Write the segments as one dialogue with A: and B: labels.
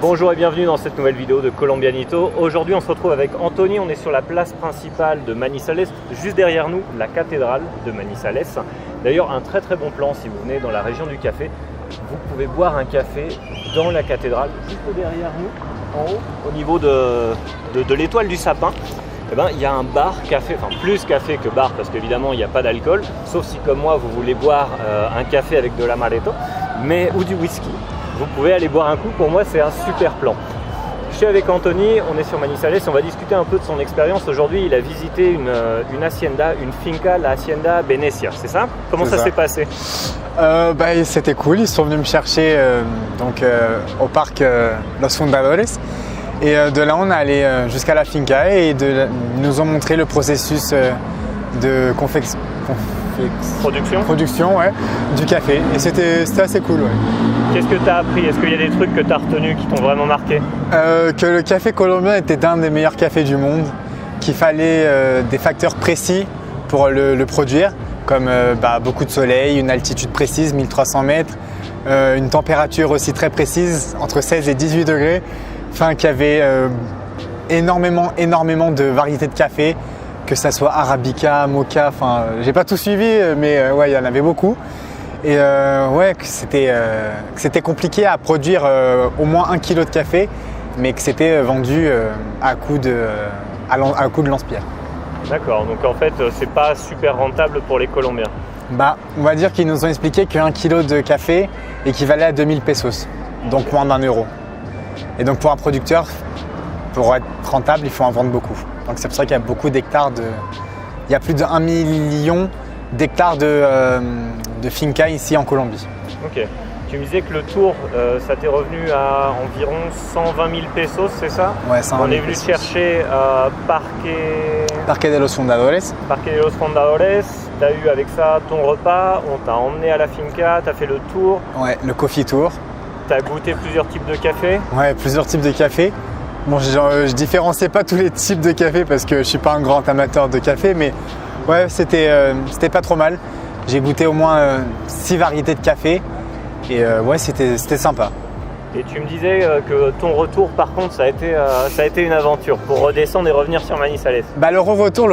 A: Bonjour et bienvenue dans cette nouvelle vidéo de Colombianito. Aujourd'hui on se retrouve avec Anthony, on est sur la place principale de Manizales, juste derrière nous la cathédrale de Manizales. D'ailleurs un très bon plan si vous venez dans la région du café. Vous pouvez boire un café dans la cathédrale, juste derrière nous, en haut, au niveau de l'étoile du sapin. Eh ben, il y a un bar café, enfin plus café que bar parce qu'évidemment il n'y a pas d'alcool, sauf si comme moi vous voulez boire un café avec de l'amaretto ou du whisky. Vous pouvez aller boire un coup, pour moi c'est un super plan. Je suis avec Anthony, on est sur Manizales, on va discuter un peu de son expérience. Aujourd'hui il a visité une hacienda, une finca, la Hacienda Venecia, c'est ça? Comment ça s'est passé?
B: C'était cool, ils sont venus me chercher au parc Los Fundadores. Et de là, on est allé jusqu'à la finca et ils nous ont montré le processus de production du café. Et c'était assez cool. Ouais.
A: Qu'est-ce que tu as appris? Est-ce qu'il y a des trucs que tu as retenus qui t'ont vraiment marqué?
B: Que le café colombien était l'un des meilleurs cafés du monde, qu'il fallait des facteurs précis pour le produire, comme beaucoup de soleil, une altitude précise, 1300 mètres, une température aussi très précise, entre 16 et 18 degrés. Enfin, qu'il y avait énormément de variétés de café, que ça soit arabica, mocha, enfin, j'ai pas tout suivi, mais il y en avait beaucoup. Et que c'était compliqué à produire au moins 1 kg de café, mais que c'était vendu à coup de lance-pierre.
A: D'accord, donc en fait, c'est pas super rentable pour les Colombiens.
B: On va dire qu'ils nous ont expliqué que 1 kg de café équivalait à 2000 pesos, donc moins d'1 €. Et donc pour un producteur, pour être rentable, il faut en vendre beaucoup. Donc c'est pour ça qu'il y a beaucoup d'hectares Il y a plus d'1 million d'hectares de finca ici en Colombie.
A: Ok. Tu me disais que le tour, ça t'est revenu à environ 120 000 pesos, c'est ça?
B: Ouais, 120 000
A: On est venu chercher Parque
B: de los Fundadores.
A: Parque de los Fundadores. Tu as eu avec ça ton repas, on t'a emmené à la finca, tu as fait le tour.
B: Ouais, le coffee tour.
A: Tu as goûté plusieurs types de café?
B: Ouais, plusieurs types de café. Bon, je différenciais pas tous les types de café parce que je suis pas un grand amateur de café, mais ouais, c'était pas trop mal. J'ai goûté au moins 6 variétés de café et c'était sympa.
A: Et tu me disais que ton retour, par contre, ça a été une aventure pour redescendre et revenir sur Manizales.
B: Le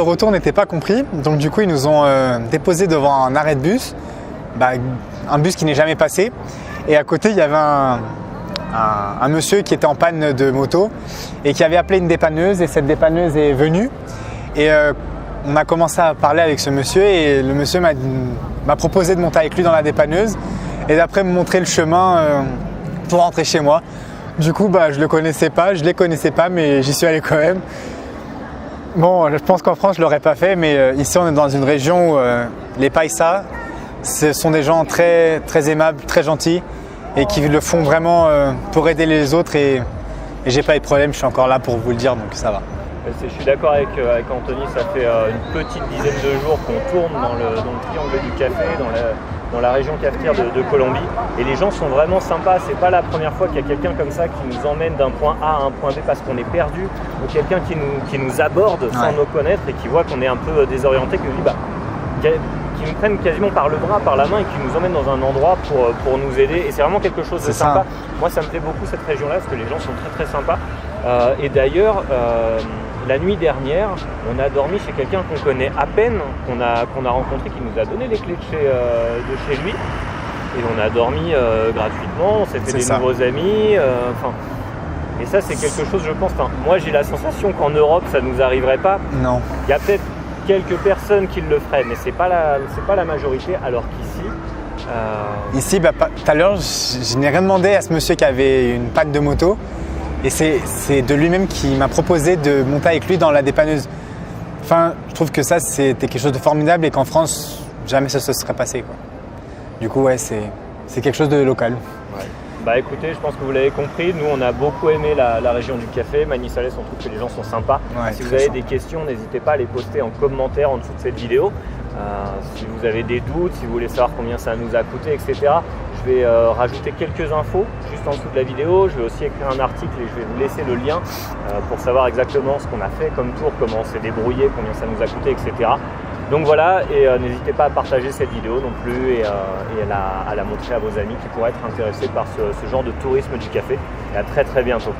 B: retour n'était pas compris, donc du coup ils nous ont déposé devant un arrêt de bus, un bus qui n'est jamais passé. Et à côté, il y avait un monsieur qui était en panne de moto et qui avait appelé une dépanneuse et cette dépanneuse est venue. Et on a commencé à parler avec ce monsieur et le monsieur m'a proposé de monter avec lui dans la dépanneuse et d'après me montrer le chemin pour rentrer chez moi. Du coup, je les connaissais pas, mais j'y suis allé quand même. Bon, je pense qu'en France, je l'aurais pas fait, mais ici, on est dans une région où les paisas, ce sont des gens très aimables, très gentils et qui le font vraiment pour aider les autres et j'ai pas eu de problème, je suis encore là pour vous le dire, donc ça va.
A: Je suis d'accord avec Anthony, ça fait une petite dizaine de jours qu'on tourne dans le triangle du café, dans la région cafetière de Colombie et les gens sont vraiment sympas. C'est pas la première fois qu'il y a quelqu'un comme ça qui nous emmène d'un point A à un point B parce qu'on est perdu ou quelqu'un qui nous aborde sans nous connaître et qui voit qu'on est un peu désorienté, qui nous dit qui nous prennent quasiment par le bras, par la main et qui nous emmènent dans un endroit pour nous aider. Et c'est vraiment quelque chose de sympa. Moi, ça me plaît beaucoup cette région-là parce que les gens sont très sympas. Et d'ailleurs, la nuit dernière, on a dormi chez quelqu'un qu'on connaît à peine, qu'on a rencontré, qui nous a donné les clés de chez lui. Et on a dormi gratuitement, on s'est fait des nouveaux amis. Et ça, c'est quelque chose, je pense. Moi, j'ai la sensation qu'en Europe, ça ne nous arriverait pas.
B: Non.
A: Il y a peut-être quelques personnes qui le feraient, mais c'est pas la majorité, alors qu'ici...
B: Ici, tout à l'heure, je n'ai rien demandé à ce monsieur qui avait une panne de moto et c'est de lui-même qui m'a proposé de monter avec lui dans la dépanneuse. Enfin, je trouve que ça, c'était quelque chose de formidable et qu'en France, jamais ça se serait passé, quoi. Du coup, c'est quelque chose de local.
A: Ouais. Écoutez, je pense que vous l'avez compris, nous on a beaucoup aimé la région du café, Manizales, on trouve que les gens sont sympas.
B: Ouais,
A: si vous avez des questions, n'hésitez pas à les poster en commentaire en dessous de cette vidéo. Si vous avez des doutes, si vous voulez savoir combien ça nous a coûté, etc. Je vais rajouter quelques infos juste en dessous de la vidéo. Je vais aussi écrire un article et je vais vous laisser le lien pour savoir exactement ce qu'on a fait comme tour, comment on s'est débrouillé, combien ça nous a coûté, etc. Donc voilà, et n'hésitez pas à partager cette vidéo non plus et à la montrer à vos amis qui pourraient être intéressés par ce genre de tourisme du café. Et à très bientôt.